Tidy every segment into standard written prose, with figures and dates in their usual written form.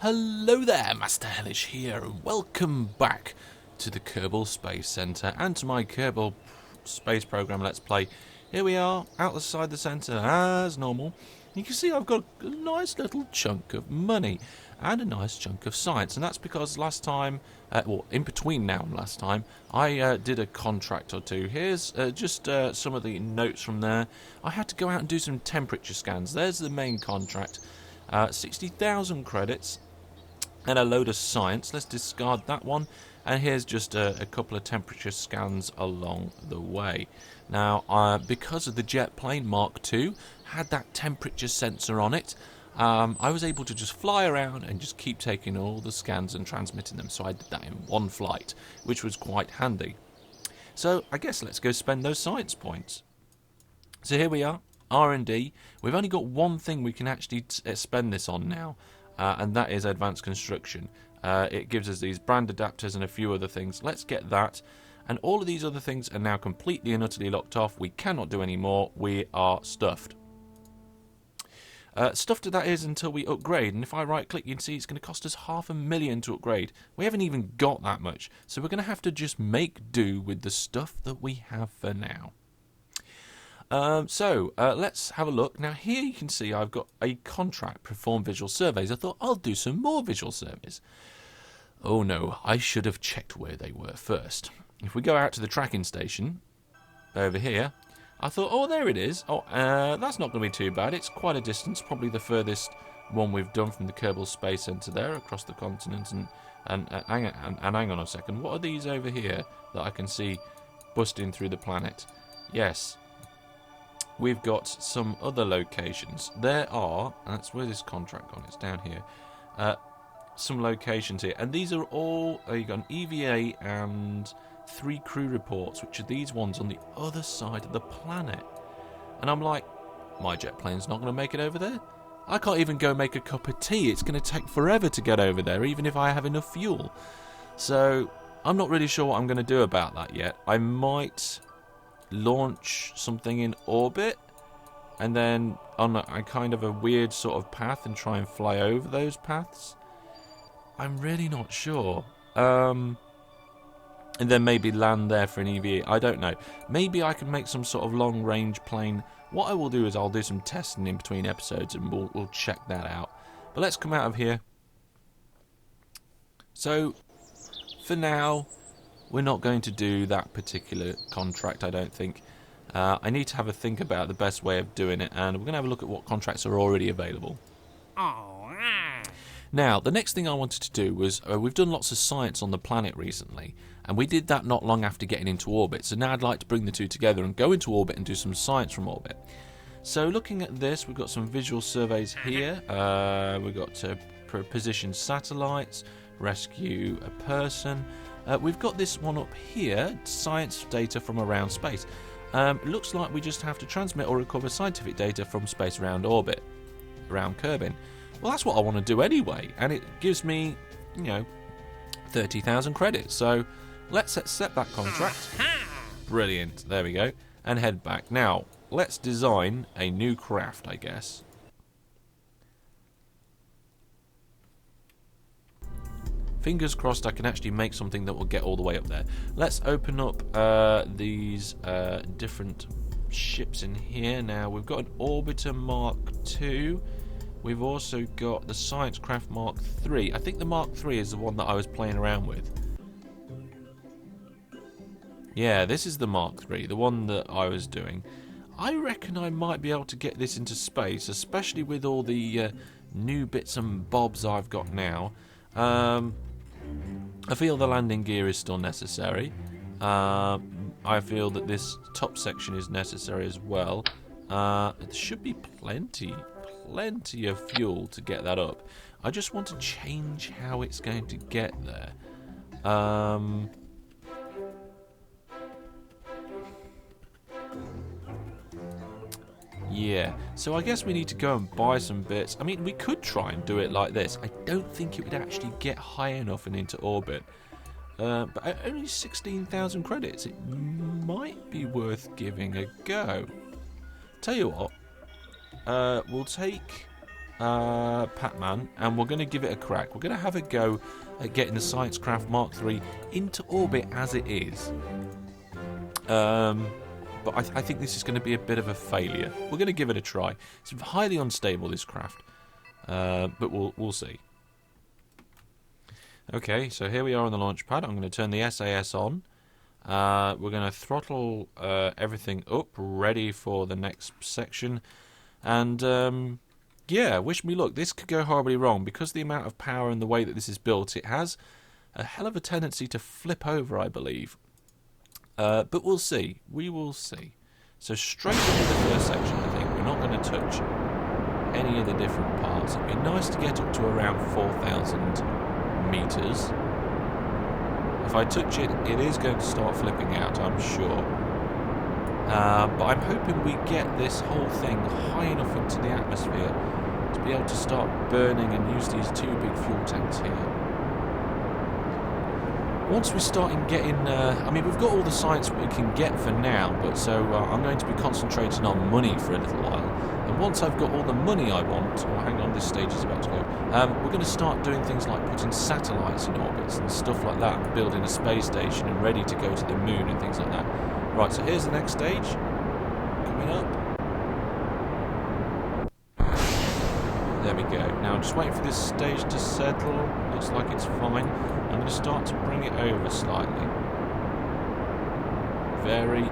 Hello there, Master Hellish here, and welcome back to the Kerbal Space Centre and to my Kerbal Space Program Let's Play. Here we are, outside the centre as normal. You can see I've got a nice little chunk of money and a nice chunk of science, and that's because last time, well, in between now and last time, I did a contract or two. Here's just some of the notes from there. I had to go out and do some temperature scans. There's the main contract. 60,000 credits and a load of science. Let's discard that one. And here's just a couple of temperature scans along the way. Now, because of the jet plane Mark II had that temperature sensor on it, I was able to just fly around and just keep taking all the scans and transmitting them. So I did that in one flight, which was quite handy. So I guess let's go spend those science points. So here we are, R&D. We've only got one thing we can actually spend this on now, and that is advanced construction. It gives us these brand adapters and a few other things. Let's get that. And all of these other things are now completely and utterly locked off. We cannot do any more. We are stuffed. Stuffed that is until we upgrade. And if I right click, you can see it's going to cost us $500,000 to upgrade. We haven't even got that much. So we're going to have to just make do with the stuff that we have for now. Let's have a look. Now here you can see I've got a contract, perform visual surveys. I thought I'll do some more visual surveys. Oh no, I should have checked where they were first. If we go out to the tracking station, over here, I thought, oh, there it is. Oh, that's not going to be too bad. It's quite a distance, probably the furthest one we've done from the Kerbal Space Centre there, across the continent. And hang on a second, what are these over here that I can see busting through the planet? Yes. We've got some other locations. There are, that's where this contract gone, it's down here, some locations here. And these are all, you've got an EVA and 3 crew reports, which are these ones on the other side of the planet. And I'm like, my jet plane's not going to make it over there. I can't even go make a cup of tea. It's going to take forever to get over there, even if I have enough fuel. So I'm not really sure what I'm going to do about that yet. I might launch something in orbit and then on a kind of a weird sort of path and try and fly over those paths. I'm really not sure. And then maybe land there for an EVA. I don't know. Maybe I can make some sort of long-range plane. What I will do is I'll do some testing in between episodes and we'll check that out. But let's come out of here. So, for now, we're not going to do that particular contract, I don't think. I need to have a think about the best way of doing it, and we're going to have a look at what contracts are already available. Now, the next thing I wanted to do was, we've done lots of science on the planet recently, and we did that not long after getting into orbit. So now I'd like to bring the two together and go into orbit and do some science from orbit. So looking at this, we've got some visual surveys here. We've got to position satellites, rescue a person. We've got this one up here, science data from around space. Looks like we just have to transmit or recover scientific data from space around orbit, around Kerbin. Well, that's what I want to do anyway, and it gives me, 30,000 credits. So let's accept that contract. Brilliant, there we go, and head back. Now, let's design a new craft, I guess. Fingers crossed I can actually make something that will get all the way up there. Let's open up these different ships in here. Now, we've got an Orbiter Mark II. We've also got the Science Craft Mark III. I think the Mark III is the one that I was playing around with. Yeah, this is the Mark III, the one that I was doing. I reckon I might be able to get this into space, especially with all the new bits and bobs I've got now. I feel the landing gear is still necessary. I feel that this top section is necessary as well. There should be plenty of fuel to get that up. I just want to change how it's going to get there. Yeah, so I guess we need to go and buy some bits. I mean, we could try and do it like this. I don't think it would actually get high enough and into orbit. But only 16,000 credits. It might be worth giving a go. Tell you what, we'll take Pac-Man, and we're going to give it a crack. We're going to have a go at getting the Science Craft Mark III into orbit as it is. But I think this is going to be a bit of a failure. We're going to give it a try. It's highly unstable, this craft, but we'll see. Okay, so here we are on the launch pad. I'm going to turn the SAS on. We're going to throttle everything up, ready for the next section. And yeah, wish me luck. This could go horribly wrong. Because of the amount of power and the way that this is built, it has a hell of a tendency to flip over, I believe. But we'll see. We will see. So straight into the first section, I think. We're not going to touch any of the different parts. It'd be nice to get up to around 4,000 meters. If I touch it, it is going to start flipping out, I'm sure. But I'm hoping we get this whole thing high enough into the atmosphere to be able to start burning and use these two big fuel tanks here. Once we start getting, I mean, we've got all the science we can get for now, but so I'm going to be concentrating on money for a little while. And once I've got all the money I want, oh, hang on, this stage is about to go, we're going to start doing things like putting satellites in orbits and stuff like that, and building a space station and ready to go to the moon and things like that. Right, so here's the next stage, coming up. There we go. Now I'm just waiting for this stage to settle. Looks like it's fine. I'm going to start to bring it over slightly. Very,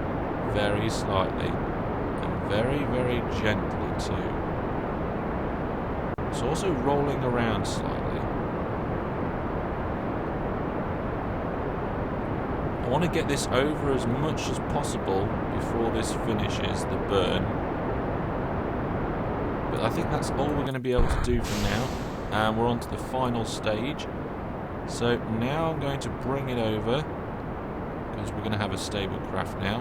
very slightly. And very, very gently too. It's also rolling around slightly. I want to get this over as much as possible before this finishes the burn. But I think that's all we're going to be able to do for now. And we're on to the final stage. So now I'm going to bring it over, because we're going to have a stable craft now.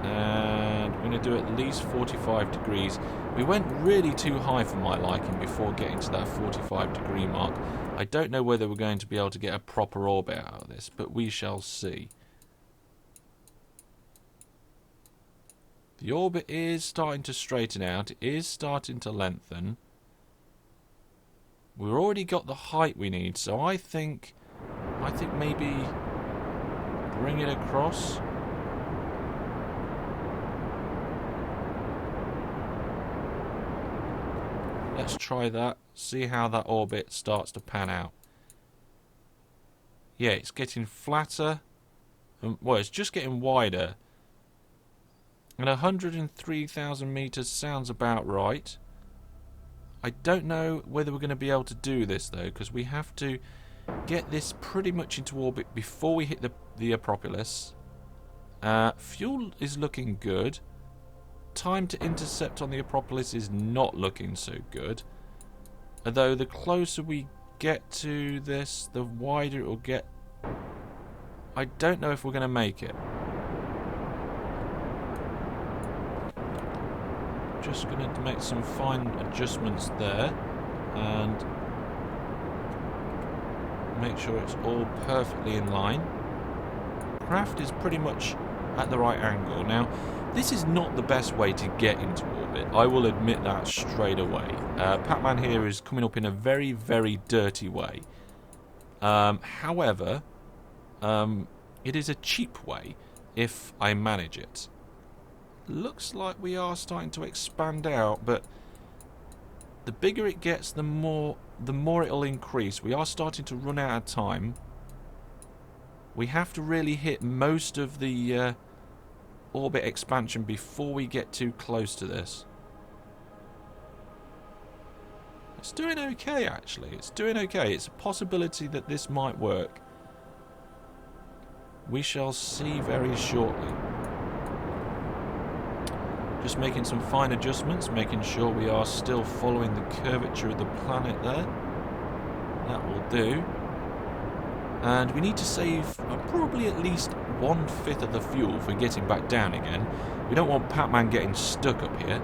And we're going to do at least 45 degrees. We went really too high for my liking before getting to that 45 degree mark. I don't know whether we're going to be able to get a proper orbit out of this, but we shall see. The orbit is starting to straighten out. It is starting to lengthen. We've already got the height we need, so I think maybe bring it across. Let's try that. See how that orbit starts to pan out. Yeah, it's getting flatter. Well, it's just getting wider. And 103,000 meters sounds about right. I don't know whether we're going to be able to do this though, because we have to get this pretty much into orbit before we hit the Acropolis. Fuel is looking good. Time to intercept on the Acropolis is not looking so good. Although the closer we get to this, the wider it will get. I don't know if we're going to make it. Just going to make some fine adjustments there and make sure it's all perfectly in line. Craft is pretty much at the right angle. Now, this is not the best way to get into orbit. I will admit that straight away. Pac-Man here is coming up in a very, very dirty way. However, it is a cheap way if I manage it. Looks like we are starting to expand out, but the bigger it gets, the more it'll increase. We are starting to run out of time. We have to really hit most of the orbit expansion before we get too close to this. It's doing okay, actually. It's doing okay. It's a possibility that this might work. We shall see very shortly. Just making some fine adjustments, making sure we are still following the curvature of the planet there. That will do. And we need to save probably at least 1/5 of the fuel for getting back down again. We don't want Pac-Man getting stuck up here.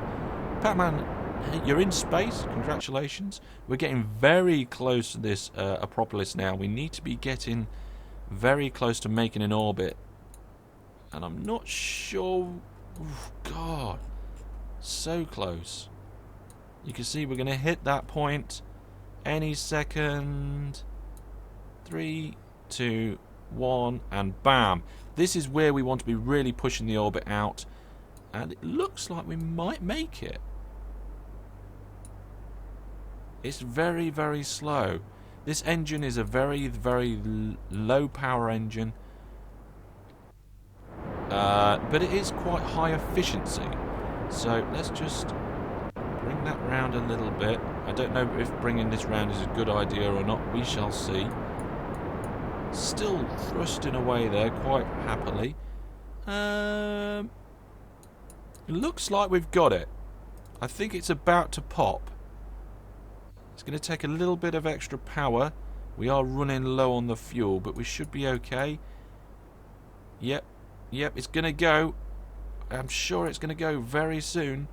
Pac-Man, you're in space. Congratulations. We're getting very close to this Acropolis now. We need to be getting very close to making an orbit. And I'm not sure... Oh, God. So close. You can see we're going to hit that point any second. 3, 2, 1, and bam. This is where we want to be really pushing the orbit out, and it looks like we might make it. It's very, very slow. This engine is a very, very low power engine, but it is quite high efficiency. So let's just bring that round a little bit. I don't know if bringing this round is a good idea or not. We shall see. Still thrusting away there quite happily. It looks like we've got it. I think it's about to pop. It's going to take a little bit of extra power. We are running low on the fuel, but we should be okay. Yep, it's going to go. I'm sure it's going to go very soon.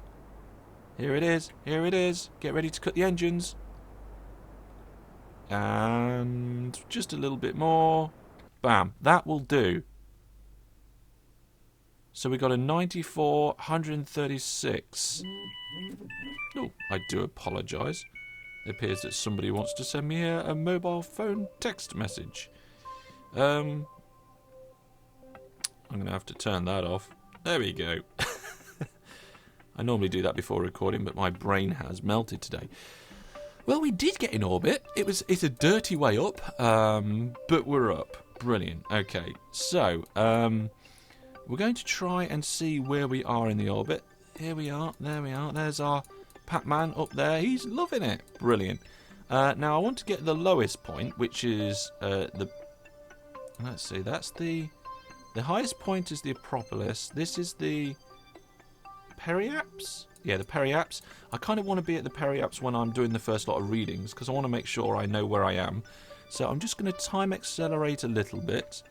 Here it is. Get ready to cut the engines. And just a little bit more. Bam. That will do. So we got a 94, 136. Oh, I do apologise. It appears that somebody wants to send me a mobile phone text message. I'm going to have to turn that off. There we go. I normally do that before recording, but my brain has melted today. Well, we did get in orbit. It's a dirty way up, but we're up. Brilliant. Okay, so we're going to try and see where we are in the orbit. Here we are. There we are. There's our Pac-Man up there. He's loving it. Brilliant. Now, I want to get the lowest point, which is the... Let's see. That's the highest point is the Acropolis. This is the Periaps? Yeah, the Periaps. I kind of want to be at the Periaps when I'm doing the first lot of readings, because I want to make sure I know where I am. So I'm just going to time accelerate a little bit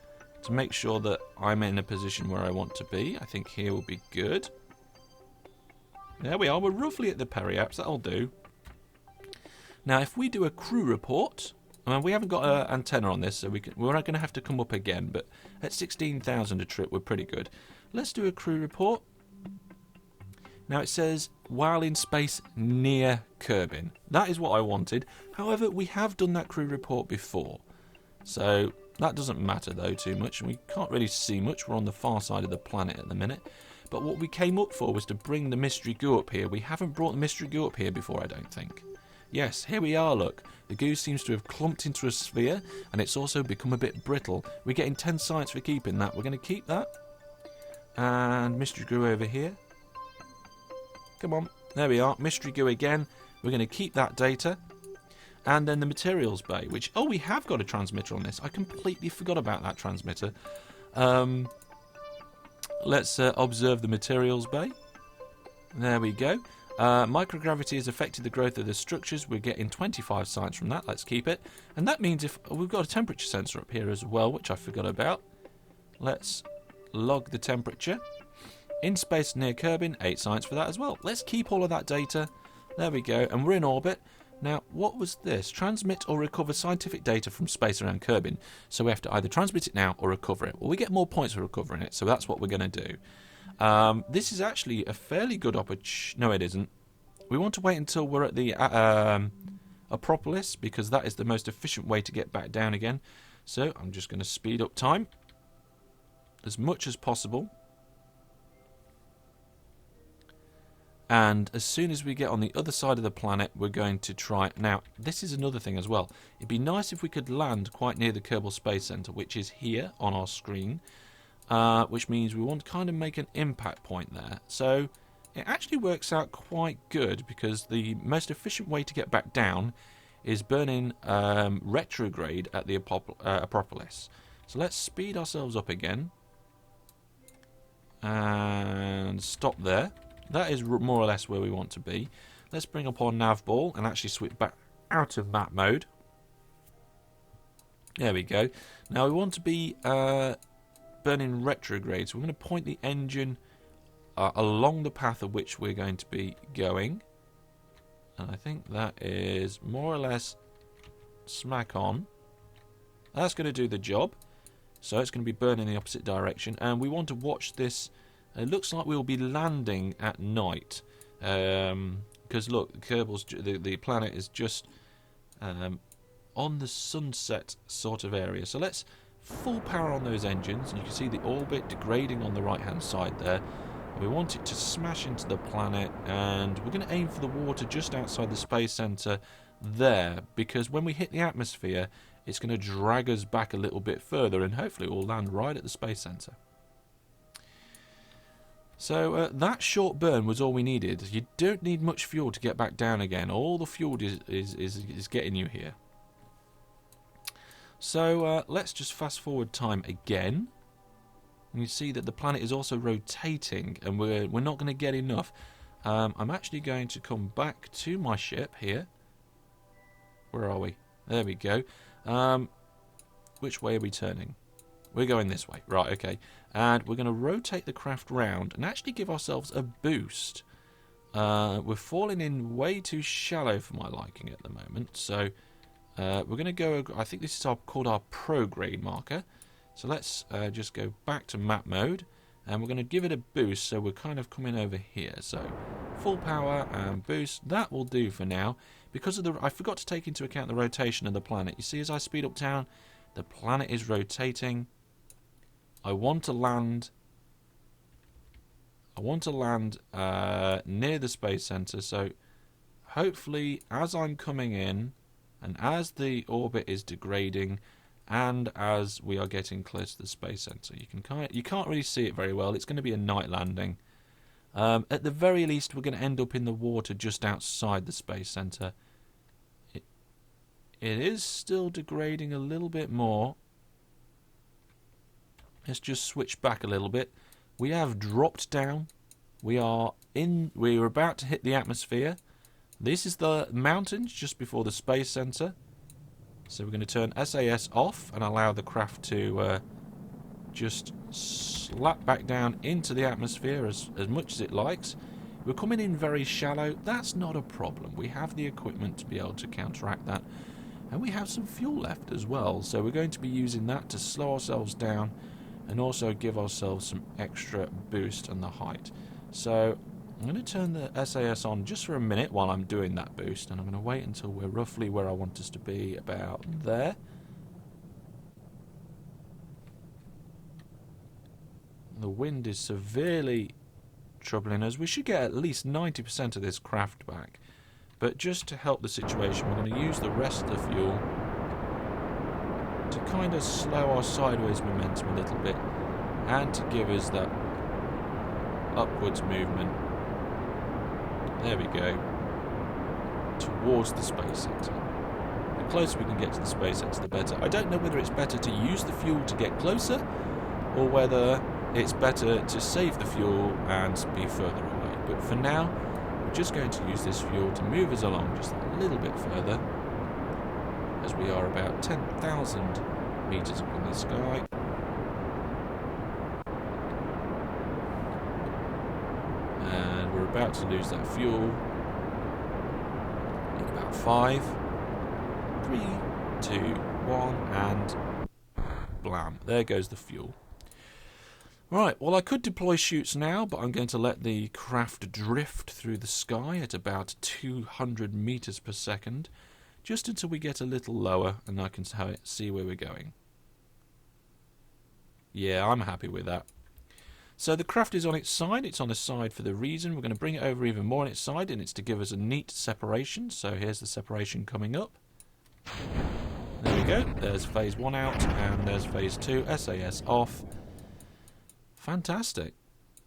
to make sure that I'm in a position where I want to be. I think here will be good. There we are. We're roughly at the Periaps. That'll do. Now, if we do a crew report... I mean, we haven't got an antenna on this, so we're not going to have to come up again, but at 16,000 a trip, we're pretty good. Let's do a crew report. Now it says, while in space near Kerbin. That is what I wanted. However, we have done that crew report before. So that doesn't matter, though, too much. We can't really see much. We're on the far side of the planet at the minute. But what we came up for was to bring the mystery goo up here. We haven't brought the mystery goo up here before, I don't think. Yes, here we are, look. The goo seems to have clumped into a sphere, and it's also become a bit brittle. We're getting 10 science for keeping that. We're going to keep that. And mystery goo over here. Come on, there we are, mystery goo again. We're going to keep that data. And then the materials bay, which, oh, we have got a transmitter on this. I completely forgot about that transmitter. Let's observe the materials bay. There we go. Microgravity has affected the growth of the structures. We're getting 25 science from that. Let's keep it. And that means if we've got a temperature sensor up here as well, which I forgot about. Let's log the temperature. In space near Kerbin, 8 science for that as well. Let's keep all of that data. There we go. And we're in orbit. Now, what was this? Transmit or recover scientific data from space around Kerbin. So we have to either transmit it now or recover it. Well, we get more points for recovering it, so that's what we're going to do. This is actually a fairly good opportunity. No, it isn't. We want to wait until we're at the Acropolis, because that is the most efficient way to get back down again. So I'm just going to speed up time as much as possible. And as soon as we get on the other side of the planet, we're going to try... Now, this is another thing as well. It'd be nice if we could land quite near the Kerbal Space Center, which is here on our screen. Which means we want to kind of make an impact point there. So it actually works out quite good, because the most efficient way to get back down is burning retrograde at the Acropolis. So let's speed ourselves up again. And stop there. That is more or less where we want to be. Let's bring up our nav ball and actually switch back out of map mode. There we go. Now we want to be burning retrograde. So we're going to point the engine along the path of which we're going to be going. And I think that is more or less smack on. That's going to do the job. So it's going to be burning in the opposite direction. And we want to watch this. It looks like we'll be landing at night. because look, the planet is just on the sunset sort of area. So let's full power on those engines, and you can see the orbit degrading on the right hand side there. We want it to smash into the planet, and we're going to aim for the water just outside the space center there, because when we hit the atmosphere, it's going to drag us back a little bit further, and hopefully we'll land right at the space center. So that short burn was all we needed. You don't need much fuel to get back down again. All the fuel is getting you here. So let's just fast forward time again. And you see that the planet is also rotating, and we're not going to get enough. I'm actually going to come back to my ship here. Where are we? There we go. Which way are we turning? We're going this way. Right, okay. And we're going to rotate the craft round and actually give ourselves a boost. We're falling in way too shallow for my liking at the moment. So we're going to go... I think this is called our prograde marker. So let's just go back to map mode. And we're going to give it a boost. So we're kind of coming over here. So full power and boost. That will do for now. Because of the... I forgot to take into account the rotation of the planet. You see, as I speed up down, the planet is rotating. I want to land near the space center, so hopefully as I'm coming in and as the orbit is degrading and as we are getting close to the space center, you can't really see it very well. It's going to be a night landing. At the very least, we're going to end up in the water just outside the space center. It is still degrading a little bit more. Let's just switch back a little bit. We have dropped down. We're about to hit the atmosphere. This is the mountains just before the space center. So we're going to turn SAS off and allow the craft to just slap back down into the atmosphere as much as it likes. We're coming in very shallow. That's not a problem. We have the equipment to be able to counteract that. And we have some fuel left as well. So we're going to be using that to slow ourselves down and also give ourselves some extra boost on the height. So I'm going to turn the SAS on just for a minute while I'm doing that boost, and I'm going to wait until we're roughly where I want us to be, about there. The wind is severely troubling us. We should get at least 90% of this craft back, but just to help the situation, we're going to use the rest of the fuel to kind of slow our sideways momentum a little bit and to give us that upwards movement. There we go. Towards the space center. The closer we can get to the space center, the better. I don't know whether it's better to use the fuel to get closer or whether it's better to save the fuel and be further away. But for now, we're just going to use this fuel to move us along just a little bit further, as we are about 10,000 meters up in the sky. And we're about to lose that fuel in about 5, 3, 2, 1, and blam. There goes the fuel. Right, well, I could deploy chutes now, but I'm going to let the craft drift through the sky at about 200 meters per second. Just until we get a little lower and I can see where we're going. Yeah, I'm happy with that. So the craft is on its side. It's on its side for the reason. We're going to bring it over even more on its side, and it's to give us a neat separation. So here's the separation coming up. There we go. There's phase 1 out, and there's phase 2. SAS off. Fantastic.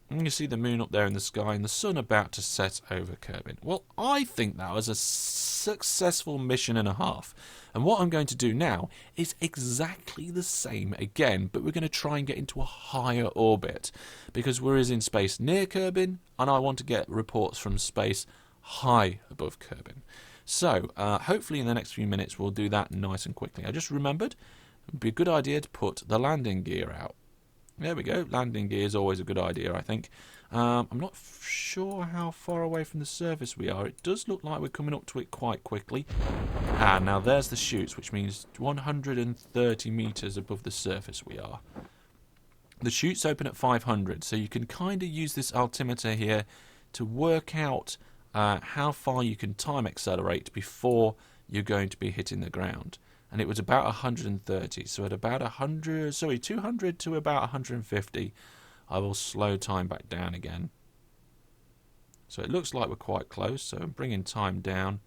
And you can see the moon up there in the sky and the sun about to set over Kerbin. Well, I think that was a successful mission and a half. And what I'm going to do now is exactly the same again, but we're going to try and get into a higher orbit, because we're in space near Kerbin, and I want to get reports from space high above Kerbin. So, hopefully in the next few minutes we'll do that nice and quickly. I just remembered it would be a good idea to put the landing gear out. There we go. Landing gear is always a good idea, I think. I'm not sure how far away from the surface we are. It does look like we're coming up to it quite quickly. And now there's the chutes, which means 130 meters above the surface we are. The chutes open at 500, so you can kind of use this altimeter here to work out how far you can time accelerate before you're going to be hitting the ground. And it was about 130. So at about 200 to about 150, I will slow time back down again. So it looks like we're quite close. So I'm bringing time down.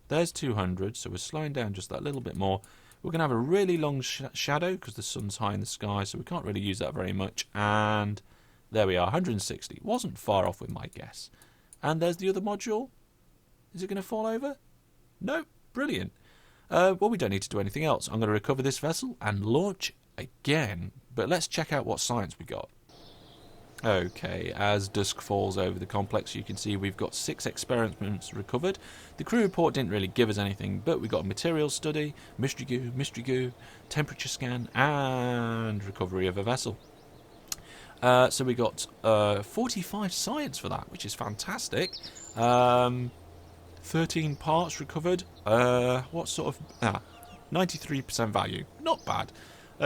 There's 200, so we're slowing down just that little bit more. We're going to have a really long shadow because the sun's high in the sky, so we can't really use that very much. And there we are, 160. Wasn't far off with my guess. And there's the other module. Is it going to fall over? No, brilliant. Well, we don't need to do anything else. I'm going to recover this vessel and launch again. But let's check out what science we got. Okay, as dusk falls over the complex, you can see we've got 6 experiments recovered. The crew report didn't really give us anything, but we got a material study, mystery goo, temperature scan, and recovery of a vessel. So we got 45 science for that, which is fantastic. 13 parts recovered. What sort of... 93% value. Not bad.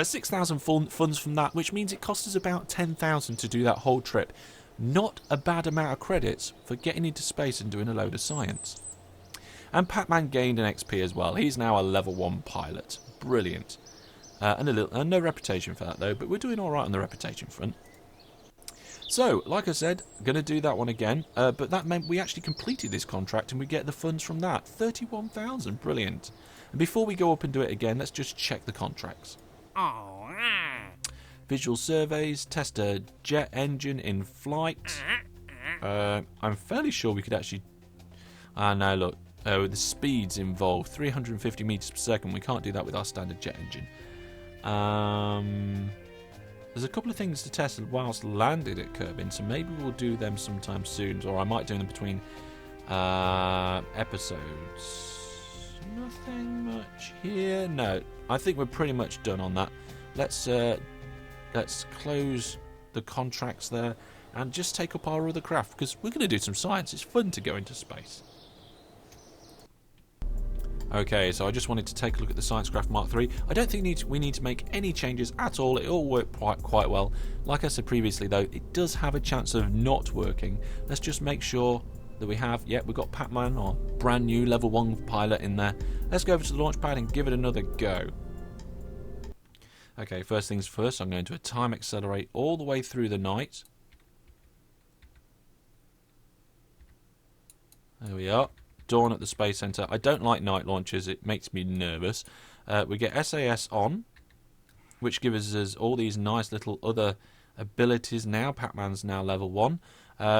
6,000 funds from that, which means it cost us about 10,000 to do that whole trip. Not a bad amount of credits for getting into space and doing a load of science. And Pac-Man gained an XP as well. He's now a level 1 pilot. Brilliant. And no reputation for that though, but we're doing alright on the reputation front. So, like I said, going to do that one again, but that meant we actually completed this contract and we get the funds from that. 31,000, brilliant. And before we go up and do it again, let's just check the contracts. Visual surveys, test a jet engine in flight. I'm fairly sure we could actually... no, look, the speeds involved, 350 meters per second. We can't do that with our standard jet engine. There's a couple of things to test whilst landed at Kerbin, so maybe we'll do them sometime soon, or I might do them between episodes. Nothing much here. No, I think we're pretty much done on that. Let's close the contracts there and just take up our other craft, because we're going to do some science. It's fun to go into space. Okay, so I just wanted to take a look at the Science Craft Mark III. I don't think we need to make any changes at all. It all worked quite well. Like I said previously, though, it does have a chance of not working. Let's just make sure that we have... Yeah, we've got Pac-Man, our brand new level 1 pilot in there. Let's go over to the launch pad and give it another go. Okay, first things first, I'm going to time accelerate all the way through the night. There we are. Dawn at the Space Center. I don't like night launches, it makes me nervous. We get SAS on, which gives us all these nice little other abilities now. Pac-Man's now level 1.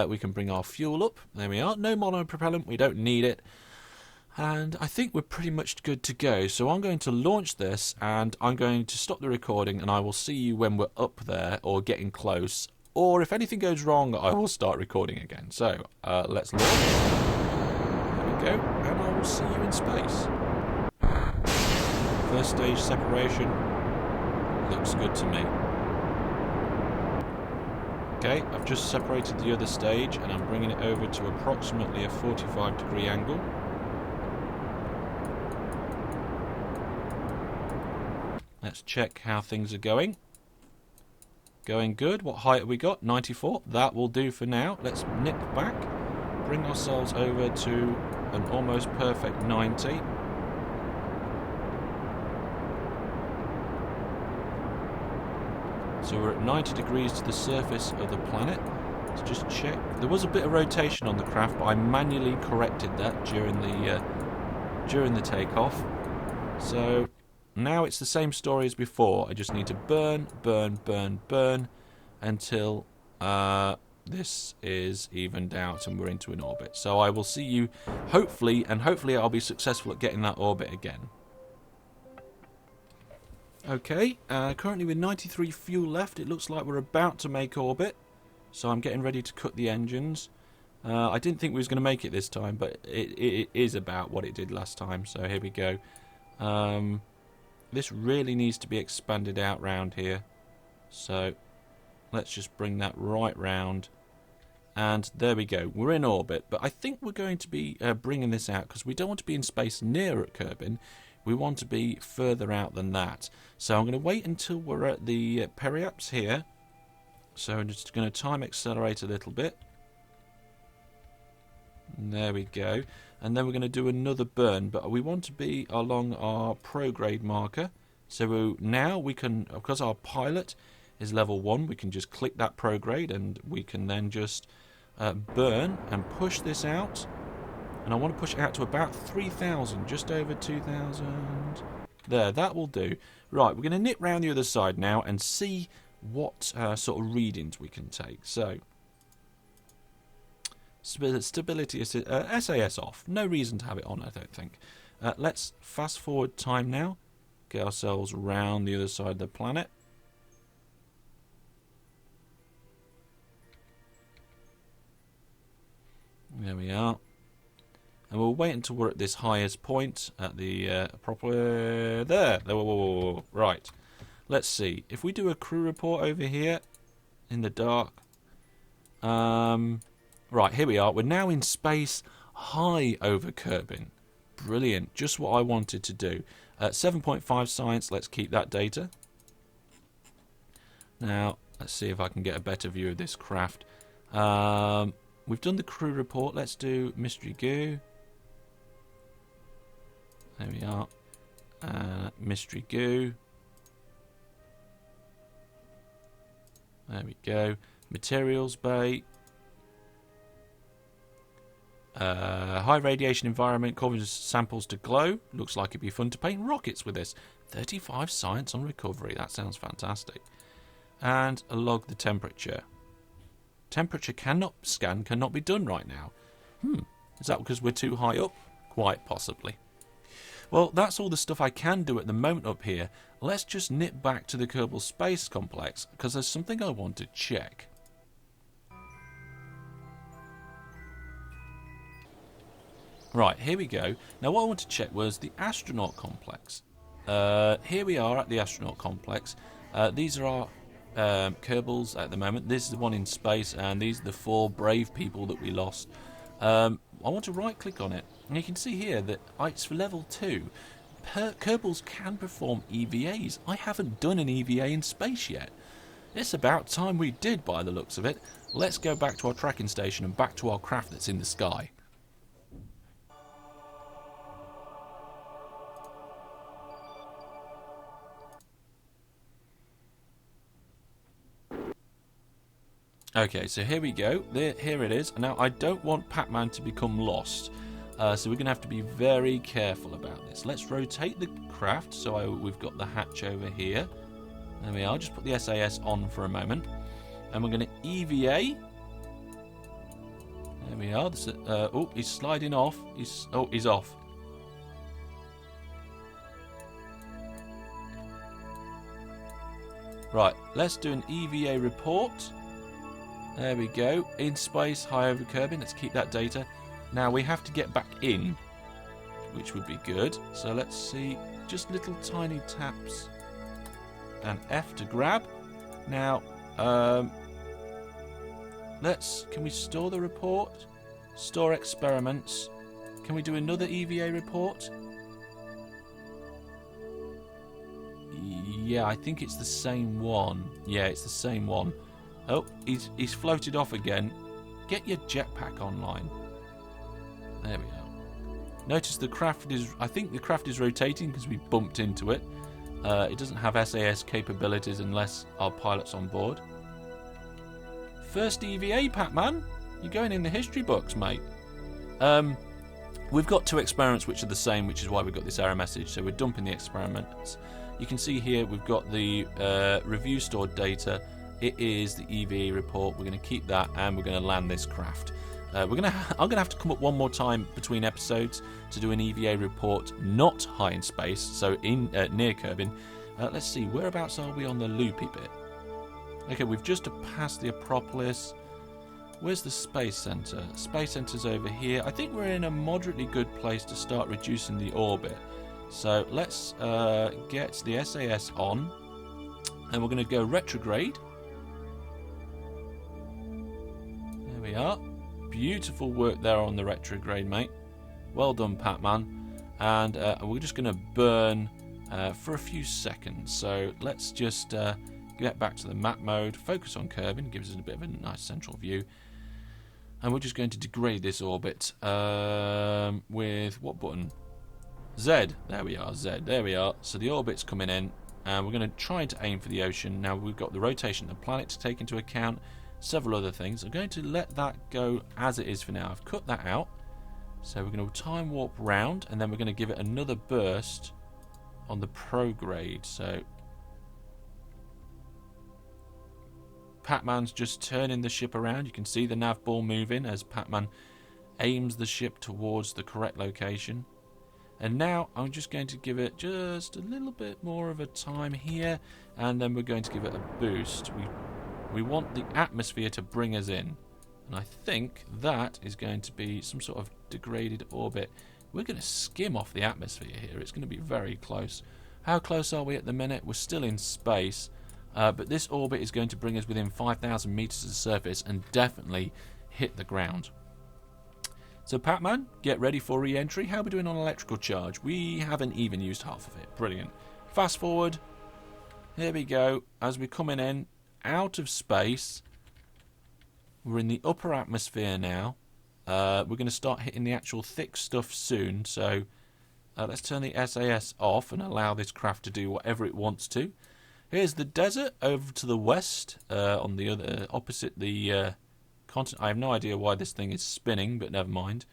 We can bring our fuel up. There we are. No monopropellant, we don't need it. And I think we're pretty much good to go. So I'm going to launch this and I'm going to stop the recording, and I will see you when we're up there or getting close. Or if anything goes wrong, I will start recording again. So let's launch. There we go. And I will see you in space. First stage separation. Looks good to me. Okay, I've just separated the other stage and I'm bringing it over to approximately a 45-degree angle. Let's check how things are going. Going good. What height have we got? 94. That will do for now. Let's nip back. Bring ourselves over to an almost perfect 90. So we're at 90 degrees to the surface of the planet. Let's just check. There was a bit of rotation on the craft, but I manually corrected that during the takeoff. So now it's the same story as before. I just need to burn until this is evened out and we're into an orbit. So I will see you hopefully I'll be successful at getting that orbit again. Okay, currently with 93 fuel left, it looks like we're about to make orbit. So I'm getting ready to cut the engines. I didn't think we was going to make it this time, but it is about what it did last time. So here we go. This really needs to be expanded out round here. So let's just bring that right round. And there we go. We're in orbit. But I think we're going to be bringing this out because we don't want to be in space near at Kerbin. We want to be further out than that. So I'm going to wait until we're at the periaps here. So I'm just going to time accelerate a little bit. There we go. And then we're going to do another burn, but we want to be along our prograde marker. So now we can, because our pilot is level 1, we can just click that prograde and we can then just burn and push this out. And I want to push it out to about 3,000, just over 2,000. There, that will do. Right, we're going to nip round the other side now and see what sort of readings we can take. So, stability SAS off. No reason to have it on, I don't think. Let's fast forward time now. Get ourselves round the other side of the planet. There we are. And we'll wait until we're at this highest point at the proper... there. Whoa. Right. Let's see. If we do a crew report over here in the dark. Right, here we are. We're now in space high over Kerbin. Brilliant. Just what I wanted to do. 7.5 science. Let's keep that data. Now, let's see if I can get a better view of this craft. We've done the crew report. Let's do mystery goo. There we are. Mystery goo. There we go. Materials bay. High radiation environment causes samples to glow. Looks like it'd be fun to paint rockets with this. 35 science on recovery. That sounds fantastic. And log the temperature. Temperature scan cannot be done right now. Is that because we're too high up? Quite possibly. Well, that's all the stuff I can do at the moment up here. Let's just nip back to the Kerbal Space Complex, because there's something I want to check. Right, here we go. Now what I want to check was the astronaut complex. Here we are at the astronaut complex. These are our Kerbals at the moment. This is the one in space, and these are the 4 brave people that we lost. I want to right click on it, and you can see here that it's for level 2. Kerbals can perform EVAs. I haven't done an EVA in space yet. It's about time we did, by the looks of it. Let's go back to our tracking station and back to our craft that's in the sky. Okay, so here we go. Here it is. Now, I don't want Pac-Man to become lost, so we're going to have to be very careful about this. Let's rotate the craft, so we've got the hatch over here. There we are. Just put the SAS on for a moment. And we're going to EVA. There we are. Oh, he's sliding off. He's off. Right, let's do an EVA report. There we go. In space, high over Kerbin. Let's keep that data. Now we have to get back in, which would be good. So let's see. Just little tiny taps. And F to grab. Now, can we store the report? Store experiments. Can we do another EVA report? Yeah, I think it's the same one. Yeah, it's the same one. Oh, he's floated off again. Get your jetpack online. There we are. Notice the craft is... I think the craft is rotating because we bumped into it. It doesn't have SAS capabilities unless our pilot's on board. First EVA, Pac-Man. You're going in the history books, mate. We've got 2 experiments which are the same, which is why we've got this error message. So we're dumping the experiments. You can see here we've got the review stored data. It is the EVA report. We're going to keep that, and we're going to land this craft. I'm going to have to come up one more time between episodes to do an EVA report, not high in space, so in near Kerbin. Let's see, whereabouts are we on the loopy bit? Okay, we've just passed the Acropolis. Where's the Space Center? Space Center's over here. I think we're in a moderately good place to start reducing the orbit. So let's get the SAS on, and we're going to go retrograde. There we are. Beautiful work there on the retrograde, mate. Well done, Pac-Man. And we're just going to burn for a few seconds. So let's just get back to the map mode. Focus on Kerbin. Gives us a bit of a nice central view. And we're just going to degrade this orbit with what button? Z. There we are, Z. There we are. So the orbit's coming in, and we're going to try to aim for the ocean. Now we've got the rotation of the planet to take into account, several other things. I'm going to let that go as it is for now. I've cut that out. So we're going to time warp round, and then we're going to give it another burst on the prograde. So Pac-Man's just turning the ship around. You can see the nav ball moving as Pac-Man aims the ship towards the correct location. And now I'm just going to give it just a little bit more of a time here, and then we're going to give it a boost. We want the atmosphere to bring us in, and I think that is going to be some sort of degraded orbit. We're going to skim off the atmosphere here. It's going to be very close. How close are we at the minute? We're still in space, but this orbit is going to bring us within 5,000 meters of the surface and definitely hit the ground. So Pac-Man, get ready for re-entry. How are we doing on electrical charge? We haven't even used half of it. Brilliant. Fast forward. Here we go. As we're coming in out of space, we're in the upper atmosphere now. We're going to start hitting the actual thick stuff soon. So let's turn the SAS off and allow this craft to do whatever it wants to. Here's the desert over to the west, on the other opposite the continent. I have no idea why this thing is spinning, but never mind.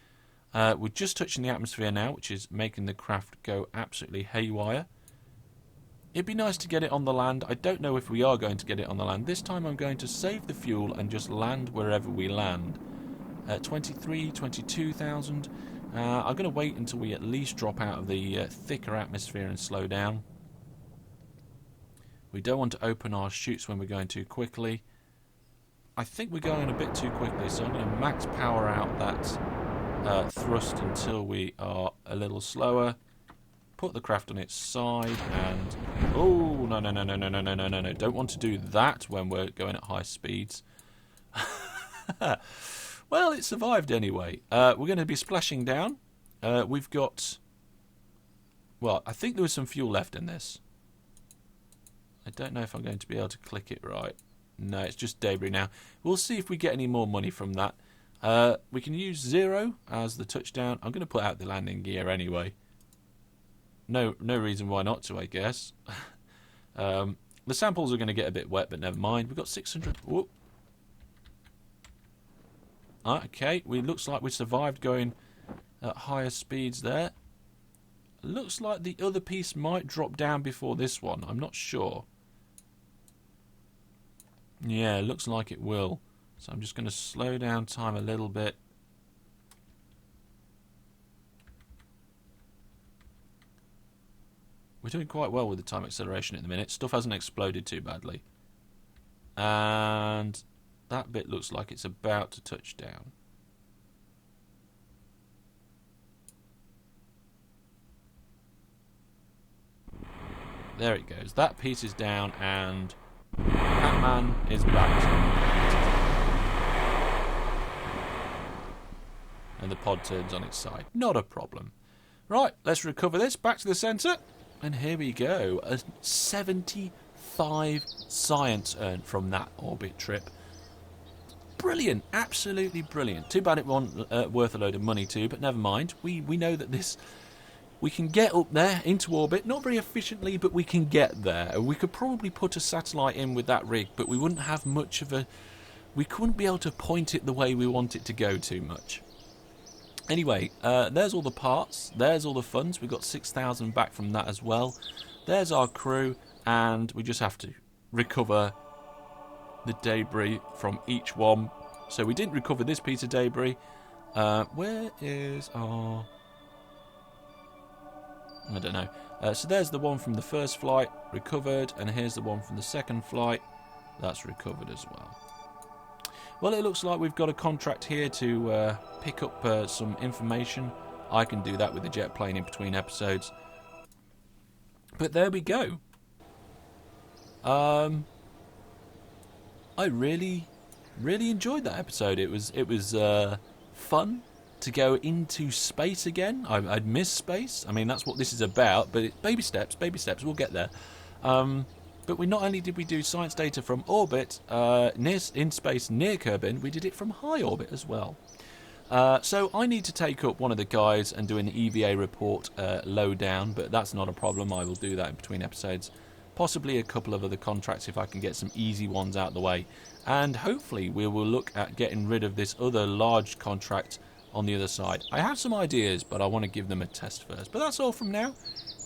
We're just touching the atmosphere now, which is making the craft go absolutely haywire. It'd be nice to get it on the land. I don't know if we are going to get it on the land. This time I'm going to save the fuel and just land wherever we land. 22,000. I'm going to wait until we at least drop out of the thicker atmosphere and slow down. We don't want to open our chutes when we're going too quickly. I think we're going a bit too quickly, so I'm going to max power out that thrust until we are a little slower. Put the craft on its side and... Oh, no. Don't want to do that when we're going at high speeds. Well, it survived anyway. We're going to be splashing down. We've got... Well, I think there was some fuel left in this. I don't know if I'm going to be able to click it right. No, it's just debris now. We'll see if we get any more money from that. We can use 0 as the touchdown. I'm going to put out the landing gear anyway. No reason why not to, I guess. The samples are going to get a bit wet, but never mind. We've got 600. Whoop. Okay, looks like we survived going at higher speeds there. Looks like the other piece might drop down before this one. I'm not sure. Yeah, looks like it will. So I'm just going to slow down time a little bit. We're doing quite well with the time acceleration at the minute. Stuff hasn't exploded too badly. And that bit looks like it's about to touch down. There it goes. That piece is down and Pac-Man is back. And the pod turns on its side. Not a problem. Right, let's recover this. Back to the centre. And here we go. A 75 science earned from that orbit trip. Brilliant. Absolutely brilliant. Too bad it wasn't worth a load of money too, but never mind. We know that this... We can get up there into orbit, not very efficiently, but we can get there. We could probably put a satellite in with that rig, but we wouldn't have much of a... We couldn't be able to point it the way we want it to go too much. Anyway, there's all the parts. There's all the funds. We got 6,000 back from that as well. There's our crew, and we just have to recover the debris from each one. So we didn't recover this piece of debris. Where is our... I don't know. So there's the one from the first flight, recovered, and here's the one from the second flight. That's recovered as well. Well, it looks like we've got a contract here to pick up some information. I can do that with the jet plane in between episodes. But there we go. I really enjoyed that episode. It was fun to go into space again. I'd miss space. I mean, that's what this is about. But baby steps. We'll get there. But But we not only did we do science data from orbit in space near Kerbin, we did it from high orbit as well. So I need to take up one of the guys and do an EVA report low down, but that's not a problem. I will do that in between episodes. Possibly a couple of other contracts if I can get some easy ones out of the way. And hopefully we will look at getting rid of this other large contract on the other side. I have some ideas, but I want to give them a test first. But that's all from now.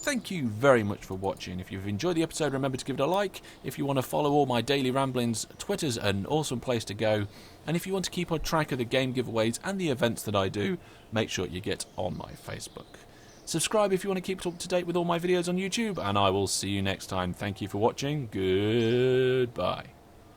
Thank you very much for watching. If you've enjoyed the episode, remember to give it a like. If you want to follow all my daily ramblings, Twitter's an awesome place to go. And if you want to keep on track of the game giveaways and the events that I do, make sure you get on my Facebook. Subscribe if you want to keep up to date with all my videos on YouTube, and I will see you next time. Thank you for watching. Goodbye.